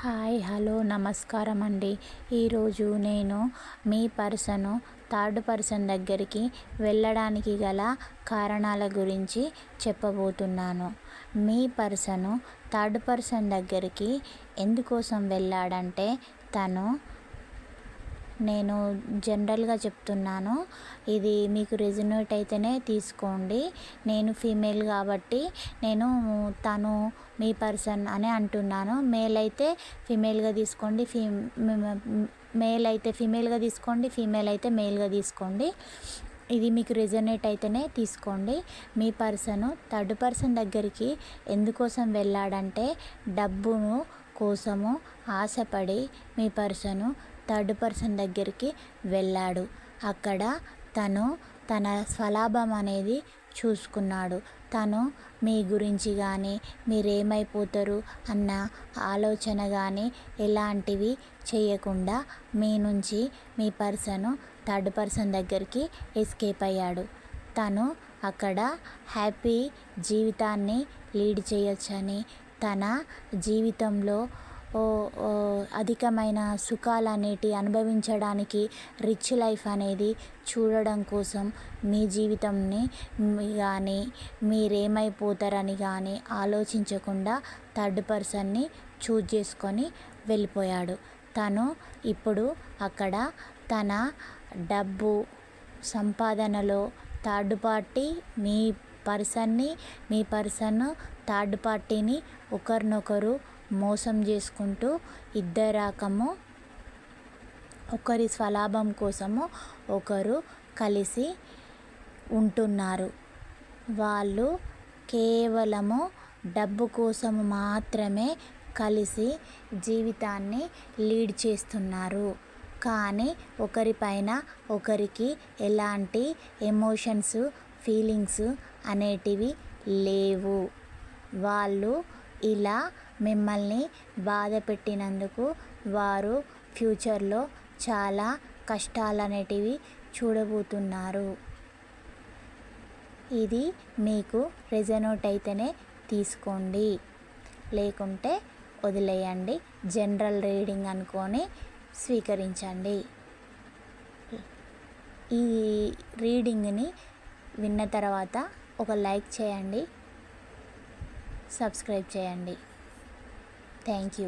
Hi hello నమస్కారం అండి. ఈరోజు నేను మీ థర్డ్ పర్సన్ దగ్గరికి వెళ్ళడానికి గల కారణాల గురించి చెప్పబోతున్నాను. మీ థర్డ్ పర్సన్ దగ్గరికి ఎందుకోసం వెళ్ళాడంటే నేను జనరల్గా చెప్తున్నాను, ఇది మీకు రెజొనేట్ అయితేనే తీసుకోండి. నేను ఫీమేల్ కాబట్టి తను మీ పర్సన్ అని అంటున్నాను. మేల్ అయితే ఫీమేల్గా తీసుకోండి, మేల్ అయితే ఫీమేల్గా తీసుకోండి, ఫీమేల్ అయితే మేల్గా తీసుకోండి. ఇది మీకు రెజొనేట్ అయితేనే తీసుకోండి. మీ థర్డ్ పర్సన్ దగ్గరికి ఎందుకోసం వెళ్ళాడంటే డబ్బును కోసము ఆశపడి మీ థర్డ్ పర్సన్ దగ్గరికి వెళ్ళాడు. అక్కడ తన స్వలాభం అనేది చూసుకున్నాడు. తను మీ గురించి కానీ మీరేమైపోతారు అన్న ఆలోచన కానీ ఎలాంటివి చేయకుండా మీ నుంచి మీ థర్డ్ పర్సన్ దగ్గరికి ఎస్కేప్ అయ్యాడు. తను అక్కడ హ్యాపీ జీవితాన్ని లీడ్ చేయొచ్చని, తన జీవితంలో అధికమైన సుఖాలు అనేటివి అనుభవించడానికి, రిచ్ లైఫ్ అనేది చూడడం కోసం మీ జీవితంని కానీ మీరేమైపోతారని కానీ ఆలోచించకుండా థర్డ్ పర్సన్ని చూజ్ చేసుకొని వెళ్ళిపోయాడు. తను ఇప్పుడు అక్కడ తన డబ్బు సంపాదనలో థర్డ్ పార్టీ మీ పర్సన్ థర్డ్ పార్టీని ఒకరినొకరు మోసం చేసుకుంటూ ఇద్దరకము ఒకరి స్వలాభం కోసము ఒకరు కలిసి ఉంటున్నారు. వాళ్ళు కేవలము డబ్బు కోసం మాత్రమే కలిసి జీవితాన్ని లీడ్ చేస్తున్నారు. కానీ ఒకరిపైన ఒకరికి ఎలాంటి ఎమోషన్స్, ఫీలింగ్స్ అనేటివి లేవు. వాళ్ళు ఇలా మిమ్మల్ని బాధ పెట్టినందుకు వారు ఫ్యూచర్లో చాలా కష్టాలనేటివి చూడబోతున్నారు. ఇది మీకు రెజొనేట్ అయితేనే తీసుకోండి, లేకుంటే వదిలేయండి. జనరల్ రీడింగ్ అనుకొని స్వీకరించండి. ఈ రీడింగ్ని విన్న తర్వాత ఒక లైక్ చేయండి, సబ్స్క్రైబ్ చేయండి. Thank you.